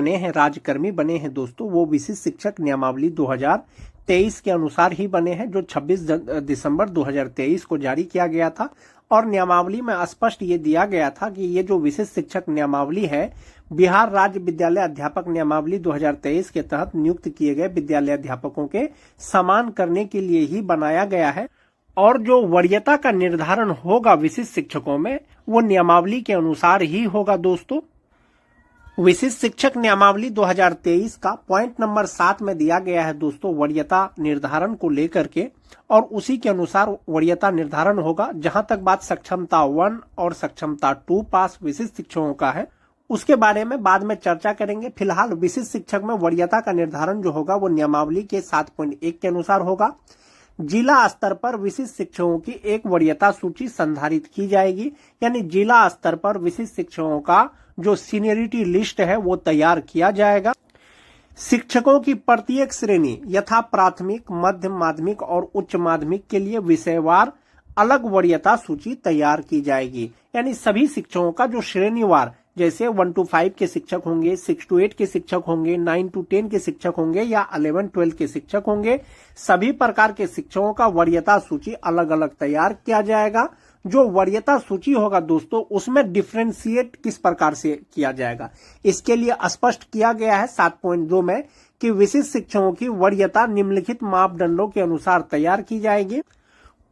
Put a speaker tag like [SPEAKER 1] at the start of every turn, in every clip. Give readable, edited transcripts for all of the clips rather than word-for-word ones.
[SPEAKER 1] बने हैं, राज्यकर्मी बने हैं दोस्तों, वो विशिष्ट शिक्षक नियमावली 2023 के अनुसार ही बने हैं, जो 26 दिसंबर 2023 को जारी किया गया था। और नियमावली में स्पष्ट ये दिया गया था कि ये जो विशिष्ट शिक्षक नियमावली है, बिहार राज्य विद्यालय अध्यापक नियमावली 2023 के तहत नियुक्त किए गए विद्यालय अध्यापकों के समान करने के लिए ही बनाया गया है। और जो वरीयता का निर्धारण होगा विशिष्ट शिक्षकों में, वो नियमावली के अनुसार ही होगा दोस्तों। विशिष्ट शिक्षक नियमावली 2023 का पॉइंट नंबर 7 में दिया गया है दोस्तों वरीयता निर्धारण को लेकर के, और उसी के अनुसार वरीयता निर्धारण होगा। जहां तक बात सक्षमता 1 और सक्षमता 2 पास विशिष्ट शिक्षकों का है, उसके बारे में बाद में चर्चा करेंगे। फिलहाल विशिष्ट शिक्षक में वरीयता का निर्धारण जो होगा वो नियमावली के 7.1 के अनुसार होगा। जिला स्तर पर विशिष्ट शिक्षकों की एक वरीयता सूची संधारित की जाएगी, यानी जिला स्तर पर विशिष्ट शिक्षकों का जो सीनियरिटी लिस्ट है वो तैयार किया जाएगा। शिक्षकों की प्रत्येक श्रेणी यथा प्राथमिक, मध्य माध्यमिक और उच्च माध्यमिक के लिए विषयवार अलग वरीयता सूची तैयार की जाएगी। यानी सभी शिक्षकों का जो श्रेणीवार, जैसे 1 to 5 के शिक्षक होंगे, 6 to 8 के शिक्षक होंगे, 9 to 10 के शिक्षक होंगे या 11-12 के शिक्षक होंगे, सभी प्रकार के शिक्षकों का वरीयता सूची अलग अलग तैयार किया जाएगा। जो वरीयता सूची होगा दोस्तों, उसमें डिफ्रेंशिएट किस प्रकार से किया जाएगा, इसके लिए स्पष्ट किया गया है 7.2 में कि विशिष्ट शिक्षकों की वरीयता निम्नलिखित मापदंडों के अनुसार तैयार की जाएगी।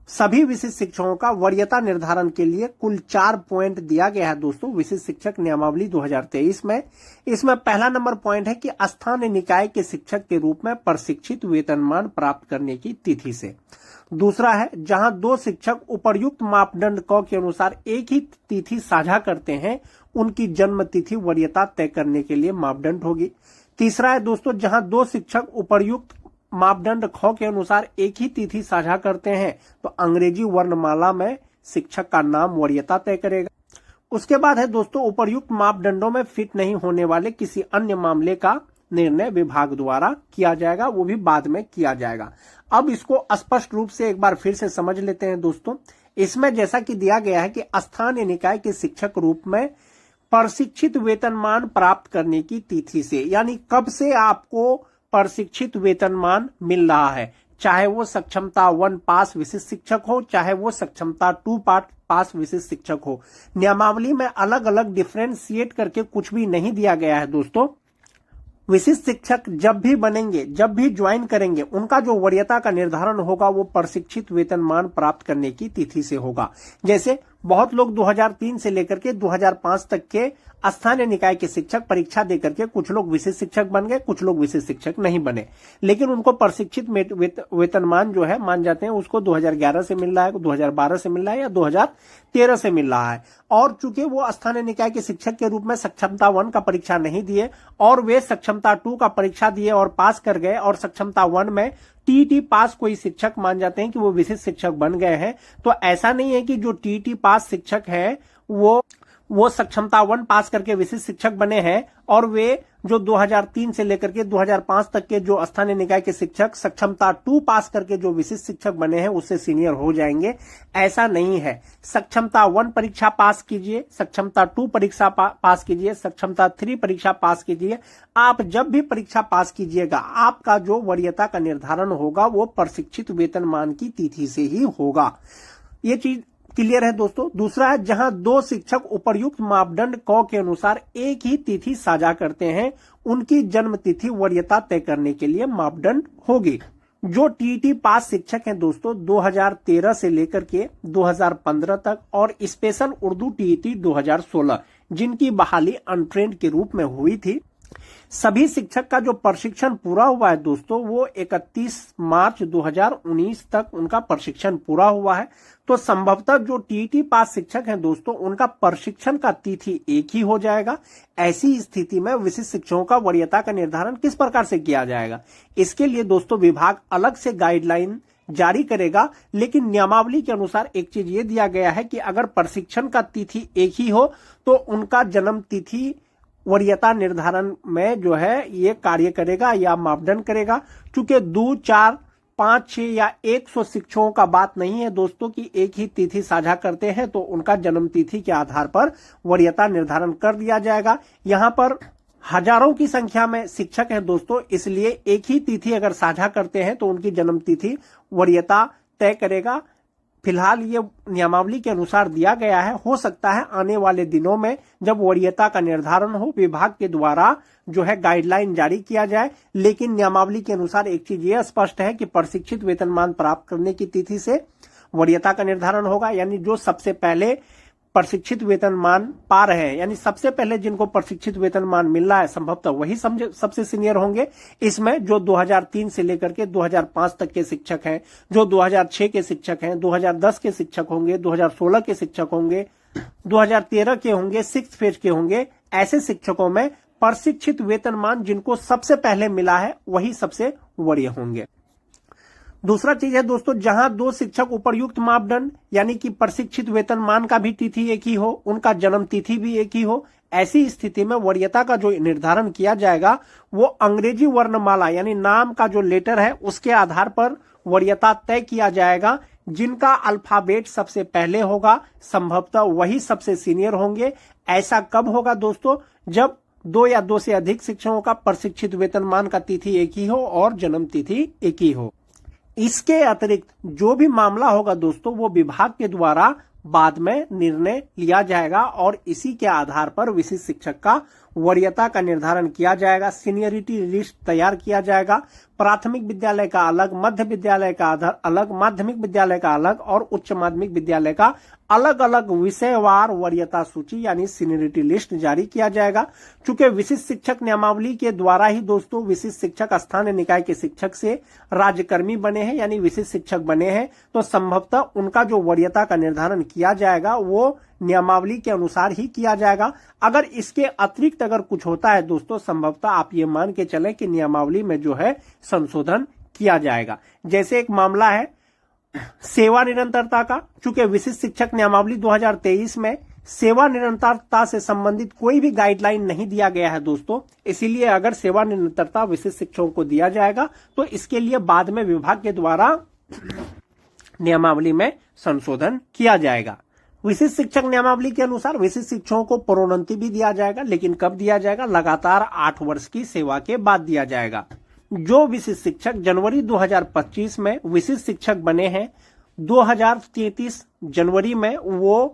[SPEAKER 1] सभी विशिष्ट शिक्षकों का वरीयता निर्धारण के लिए कुल 4 पॉइंट दिया गया है दोस्तों विशिष्ट शिक्षक नियमावली 2023 में। इसमें पहला नंबर पॉइंट है कि स्थानीय निकाय के शिक्षक के रूप में प्रशिक्षित वेतनमान प्राप्त करने की तिथि से। दूसरा है, जहां 2 शिक्षक उपर्युक्त मापदंड क के अनुसार एक ही तिथि साझा करते हैं, उनकी जन्म तिथि वरीयता तय करने के लिए मापदंड होगी। तीसरा है दोस्तों, जहां 2 शिक्षक उपर्युक्त मापदंड ख के अनुसार एक ही तिथि साझा करते हैं, तो अंग्रेजी वर्णमाला में शिक्षक का नाम वरीयता तय करेगा। उसके बाद है दोस्तों, उपर्युक्त मापदंडों में फिट नहीं होने वाले किसी अन्य मामले का निर्णय विभाग द्वारा किया जाएगा, वो भी बाद में किया जाएगा। अब इसको स्पष्ट रूप से एक बार फिर से समझ लेते हैं दोस्तों। इसमें जैसा कि दिया गया है कि स्थानीय निकाय के शिक्षक रूप में प्रशिक्षित वेतनमान प्राप्त करने की तिथि से, यानी कब से आपको प्रशिक्षित वेतनमान मिल रहा है, चाहे वो सक्षमता 1 पास विशिष्ट शिक्षक हो, चाहे वो सक्षमता 2 पास विशिष्ट शिक्षक हो। नियमावली में अलग अलग डिफ्रेंशिएट करके कुछ भी नहीं दिया गया है दोस्तों। विशिष्ट शिक्षक जब भी बनेंगे, जब भी ज्वाइन करेंगे, उनका जो वरीयता का निर्धारण होगा वो प्रशिक्षित वेतनमान प्राप्त करने की तिथि से होगा। जैसे बहुत लोग 2003 से लेकर के 2005 तक के स्थानीय निकाय के शिक्षक परीक्षा देकर के कुछ लोग विशिष्ट शिक्षक बन गए, कुछ लोग विशिष्ट शिक्षक नहीं बने, लेकिन उनको प्रशिक्षित वेतनमान जो है मान जाते हैं उसको 2011 से मिल रहा है, 2012 से मिल रहा है या 2013 से मिल रहा है। और चूंकि वो स्थानीय निकाय के शिक्षक के रूप में सक्षमता 1 का परीक्षा नहीं दिए और वे सक्षमता 2 का परीक्षा दिए और पास कर गए, और सक्षमता 1 में टीईटी पास कोई शिक्षक मान जाते हैं कि वो विशिष्ट शिक्षक बन गए हैं। तो ऐसा नहीं है कि जो टीईटी पास शिक्षक है वो सक्षमता 1 पास करके विशिष्ट शिक्षक बने हैं और वे जो 2003 से लेकर के 2005 तक के जो स्थानीय निकाय के शिक्षक सक्षमता 2 पास करके जो विशिष्ट शिक्षक बने हैं उससे सीनियर हो जाएंगे। ऐसा नहीं है। सक्षमता 1 परीक्षा पास कीजिए, सक्षमता 2 परीक्षा पास कीजिए, सक्षमता 3 परीक्षा पास कीजिए। आप जब भी परीक्षा पास कीजिएगा, आपका जो वरीयता का निर्धारण होगा वो प्रशिक्षित वेतनमान की तिथि से ही होगा। ये चीज क्लियर है दोस्तों। दूसरा है, जहां 2 शिक्षक उपर्युक्त मापदंड क के अनुसार एक ही तिथि साझा करते हैं, उनकी जन्म तिथि वरीयता तय करने के लिए मापदंड होगी। जो टीईटी पास शिक्षक हैं दोस्तों 2013 से लेकर के 2015 तक और स्पेशल उर्दू टीईटी 2016 जिनकी बहाली अनट्रेंड के रूप में हुई थी, सभी शिक्षक का जो प्रशिक्षण पूरा हुआ है दोस्तों वो 31 मार्च 2019 तक उनका प्रशिक्षण पूरा हुआ है। तो संभवतः जो टीईटी पास शिक्षक हैं दोस्तों उनका प्रशिक्षण का तिथि एक ही हो जाएगा। ऐसी स्थिति में विशिष्ट शिक्षकों का वरीयता का निर्धारण किस प्रकार से किया जाएगा, इसके लिए दोस्तों विभाग अलग से गाइडलाइन जारी करेगा। लेकिन नियमावली के अनुसार एक चीज ये दिया गया है कि अगर प्रशिक्षण का तिथि एक ही हो तो उनका जन्म तिथि वरीयता निर्धारण में जो है ये कार्य करेगा या मापदंड करेगा। चूंकि 2, 4, 5, 6 या 100 शिक्षकों का बात नहीं है दोस्तों कि एक ही तिथि साझा करते हैं तो उनका जन्म तिथि के आधार पर वरीयता निर्धारण कर दिया जाएगा। यहाँ पर हजारों की संख्या में शिक्षक हैं दोस्तों, इसलिए एक ही तिथि अगर साझा करते हैं तो उनकी जन्म तिथि वरीयता तय करेगा। फिलहाल ये नियमावली के अनुसार दिया गया है। हो सकता है आने वाले दिनों में जब वरीयता का निर्धारण हो, विभाग के द्वारा जो है गाइडलाइन जारी किया जाए। लेकिन नियमावली के अनुसार एक चीज ये स्पष्ट है कि प्रशिक्षित वेतनमान प्राप्त करने की तिथि से वरीयता का निर्धारण होगा। यानी जो सबसे पहले प्रशिक्षित वेतनमान पा रहे हैं, यानी सबसे पहले जिनको प्रशिक्षित वेतनमान मिल रहा है, संभवतः वही सबसे सीनियर होंगे। इसमें जो 2003 से लेकर के 2005 तक के शिक्षक हैं, जो 2006 के शिक्षक हैं, 2010 के शिक्षक होंगे, 2016 के शिक्षक होंगे, 2013 के होंगे, 6th फेज के होंगे। ऐसे शिक्षकों में प्रशिक्षित वेतनमान जिनको सबसे पहले मिला है वही सबसे वरीय होंगे। दूसरा चीज है दोस्तों, जहां दो शिक्षक उपर्युक्त मापदंड यानी कि प्रशिक्षित वेतनमान का भी तिथि एक ही हो, उनका जन्म तिथि भी एक ही हो, ऐसी स्थिति में वरीयता का जो निर्धारण किया जाएगा वो अंग्रेजी वर्णमाला यानी नाम का जो लेटर है उसके आधार पर वरीयता तय किया जाएगा। जिनका अल्फाबेट सबसे पहले होगा संभवतः वही सबसे सीनियर होंगे। ऐसा कब होगा दोस्तों? जब 2 या 2 से अधिक शिक्षकों का प्रशिक्षित वेतनमान का तिथि एक ही हो और जन्म तिथि एक ही हो। इसके अतिरिक्त जो भी मामला होगा दोस्तों वो विभाग के द्वारा बाद में निर्णय लिया जाएगा और इसी के आधार पर विशिष्ट शिक्षक का वरीयता का निर्धारण किया जाएगा। सीनियरिटी लिस्ट तैयार किया जाएगा। प्राथमिक विद्यालय का अलग, मध्य विद्यालय का अलग, माध्यमिक विद्यालय का अलग और उच्च माध्यमिक विद्यालय का अलग अलग विषयवार वरीयता सूची यानी सीनियरिटी लिस्ट जारी किया जाएगा। चूंकि विशिष्ट शिक्षक नियमावली के द्वारा ही दोस्तों विशिष्ट शिक्षक स्थानीय निकाय के शिक्षक से राज्यकर्मी बने हैं यानी विशिष्ट शिक्षक बने हैं, तो संभवतः उनका जो वरीयता का निर्धारण किया जाएगा वो नियमावली के अनुसार ही किया जाएगा। अगर इसके अतिरिक्त अगर कुछ होता है दोस्तों, संभवतः आप ये मान के चलें कि नियमावली में जो है संशोधन किया जाएगा। जैसे एक मामला है सेवा निरंतरता का। चूंकि विशिष्ट शिक्षक नियमावली 2023 में सेवा निरंतरता से संबंधित कोई भी गाइडलाइन नहीं दिया गया है दोस्तों, इसीलिए अगर सेवा निरंतरता विशिष्ट शिक्षकों को दिया जाएगा तो इसके लिए बाद में विभाग के द्वारा नियमावली में संशोधन किया जाएगा। विशिष्ट शिक्षक नियमावली के अनुसार विशिष्ट शिक्षकों को प्रोन्नति भी दिया जाएगा, लेकिन कब दिया जाएगा? लगातार 8 वर्ष की सेवा के बाद दिया जाएगा। जो विशिष्ट शिक्षक जनवरी 2025 में विशिष्ट शिक्षक बने हैं, 2033 जनवरी में वो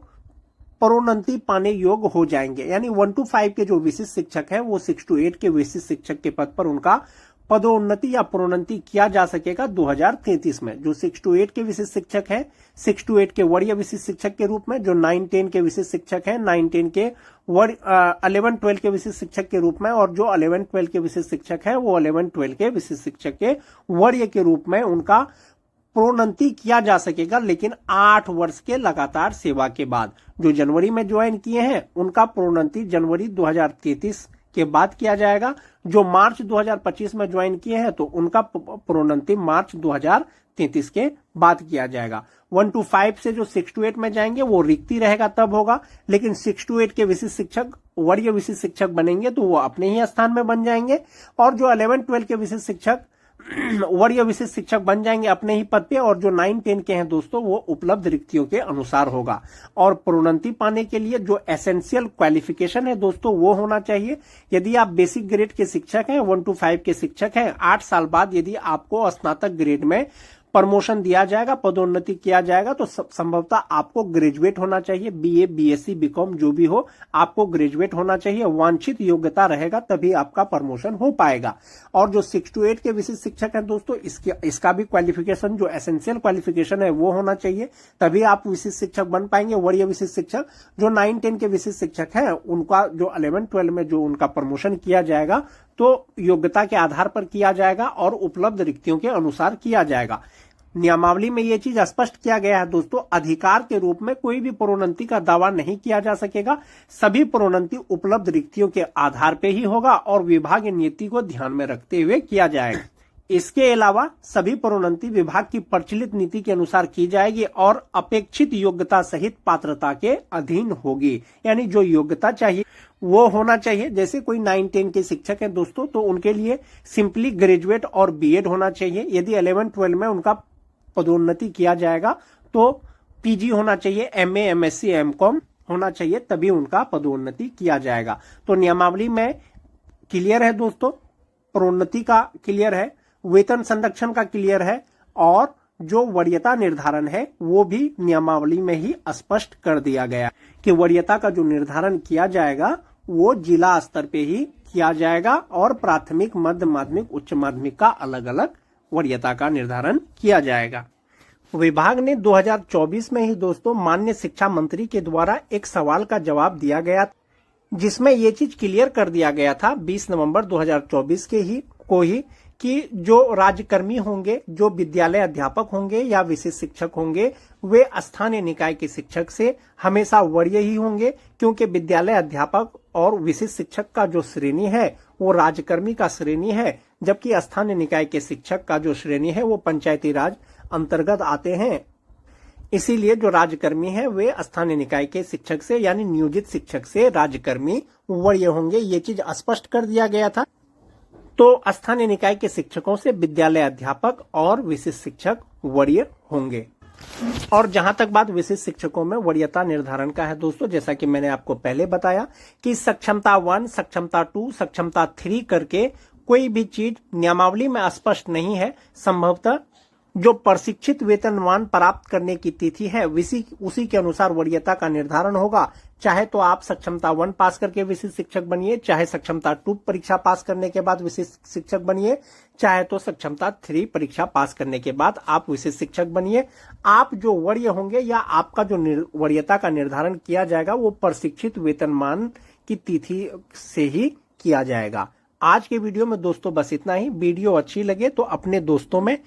[SPEAKER 1] प्रोन्नति पाने योग्य हो जाएंगे। यानी 1 to 5 के जो विशिष्ट शिक्षक हैं वो 6 to 8 के विशिष्ट शिक्षक के पद पर उनका पदोन्नति या प्रोन्नति किया जा सकेगा 2033 में। जो 6 to 8 के विशिष्ट शिक्षक हैं, 6 to 8 के वरीय विशिष्ट शिक्षक के रूप में, जो 9-10 के विशिष्ट शिक्षक हैं, 9-10 के 11-12 के विशिष्ट शिक्षक के रूप में, और जो 11-12 के विशिष्ट शिक्षक हैं वो 11-12 के विशिष्ट शिक्षक के वरीय के रूप में उनका प्रोन्नति किया जा सकेगा, लेकिन 8 वर्ष के लगातार सेवा के बाद। जो जनवरी में ज्वाइन किए हैं उनका प्रोन्नति जनवरी 2033 के बाद किया जाएगा। जो मार्च 2025 में ज्वाइन किए हैं तो उनका प्रोन्नति मार्च 2033 के बाद किया जाएगा। 1 to 5 से जो 6 to 8 में जाएंगे वो रिक्ति रहेगा तब होगा, लेकिन 6 to 8 के विशिष्ट शिक्षक वरीय विशिष्ट शिक्षक बनेंगे तो वो अपने ही स्थान में बन जाएंगे, और जो 11-12 के विशिष्ट शिक्षक वरीय विशिष्ट शिक्षक बन जाएंगे अपने ही पद पे, और जो 9-10 के हैं दोस्तों वो उपलब्ध रिक्तियों के अनुसार होगा। और प्रोन्नति पाने के लिए जो एसेंशियल क्वालिफिकेशन है दोस्तों वो होना चाहिए। यदि आप बेसिक ग्रेड के शिक्षक हैं, 1 to 5 के शिक्षक हैं, 8 साल बाद यदि आपको स्नातक ग्रेड में प्रमोशन दिया जाएगा, पदोन्नति किया जाएगा, तो संभवतः आपको ग्रेजुएट होना चाहिए। बीए, बीएससी, बीकॉम जो भी हो, आपको ग्रेजुएट होना चाहिए। वांछित योग्यता रहेगा तभी आपका प्रमोशन हो पाएगा। और जो 6 to 8 के विशिष्ट शिक्षक हैं दोस्तों, इसका भी क्वालिफिकेशन जो एसेंशियल क्वालिफिकेशन है वो होना चाहिए, तभी आप विशिष्ट शिक्षक बन पाएंगे, वरीय विशिष्ट शिक्षक। जो 9-10 के विशिष्ट शिक्षक हैं उनका जो 11-12 में जो उनका प्रमोशन किया जाएगा तो योग्यता के आधार पर किया जाएगा और उपलब्ध रिक्तियों के अनुसार किया जाएगा। नियमावली में यह चीज स्पष्ट किया गया है दोस्तों, अधिकार के रूप में कोई भी प्रोन्नति का दावा नहीं किया जा सकेगा। सभी प्रोन्नति उपलब्ध रिक्तियों के आधार पर ही होगा और विभागीय नीति को ध्यान में रखते हुए किया जाएगा। इसके अलावा सभी प्रोन्नति विभाग की प्रचलित नीति के अनुसार की जाएगी और अपेक्षित योग्यता सहित पात्रता के अधीन होगी। यानी जो योग्यता चाहिए वो होना चाहिए। जैसे कोई 9-10 के शिक्षक हैं दोस्तों तो उनके लिए सिंपली ग्रेजुएट और बीएड होना चाहिए। यदि 11-12 में उनका पदोन्नति किया जाएगा तो पीजी होना चाहिए, एमए, एमएससी, एमकॉम होना चाहिए, तभी उनका पदोन्नति किया जाएगा। तो नियमावली में क्लियर है दोस्तों, प्रोन्नति का क्लियर है, वेतन संरक्षण का क्लियर है, और जो वरीयता निर्धारण है वो भी नियमावली में ही स्पष्ट कर दिया गया कि वरीयता का जो निर्धारण किया जाएगा वो जिला स्तर पे ही किया जाएगा और प्राथमिक, मध्य माध्यमिक, उच्च माध्यमिक का अलग अलग वरीयता का निर्धारण किया जाएगा। विभाग ने 2024 में ही दोस्तों माननीय शिक्षा मंत्री के द्वारा एक सवाल का जवाब दिया गया, जिसमें ये चीज क्लियर कर दिया गया था 20 नवंबर 2024 को ही कि जो राज्यकर्मी होंगे, जो विद्यालय अध्यापक होंगे या विशिष्ट शिक्षक होंगे, वे स्थानीय निकाय के शिक्षक से हमेशा वरीय ही होंगे, क्योंकि विद्यालय अध्यापक और विशिष्ट शिक्षक का जो श्रेणी है वो राज्यकर्मी का श्रेणी है, जबकि स्थानीय निकाय के शिक्षक का जो श्रेणी है वो पंचायती राज अंतर्गत आते हैं। इसीलिए जो राज्यकर्मी है वे स्थानीय निकाय के शिक्षक से यानी नियोजित शिक्षक से राज्यकर्मी वरीय होंगे, ये चीज स्पष्ट कर दिया गया था। तो स्थानीय निकाय के शिक्षकों से विद्यालय अध्यापक और विशिष्ट शिक्षक वरीय होंगे। और जहां तक बात विशिष्ट शिक्षकों में वरीयता निर्धारण का है दोस्तों, जैसा कि मैंने आपको पहले बताया कि सक्षमता 1, सक्षमता 2, सक्षमता 3 करके कोई भी चीज नियमावली में स्पष्ट नहीं है। संभवतः जो प्रशिक्षित वेतनमान प्राप्त करने की तिथि है उसी के अनुसार वरीयता का निर्धारण होगा। चाहे तो आप सक्षमता 1 पास करके विशिष्ट शिक्षक बनिए, चाहे सक्षमता 2 परीक्षा पास करने के बाद विशिष्ट शिक्षक बनिए, चाहे तो सक्षमता 3 परीक्षा पास करने के बाद आप विशिष्ट शिक्षक बनिए। आप जो वरीय होंगे या आपका जो वरीयता का निर्धारण किया जाएगा वो प्रशिक्षित वेतनमान की तिथि से ही किया जाएगा। आज के वीडियो में दोस्तों बस इतना ही। वीडियो अच्छी लगे तो अपने दोस्तों में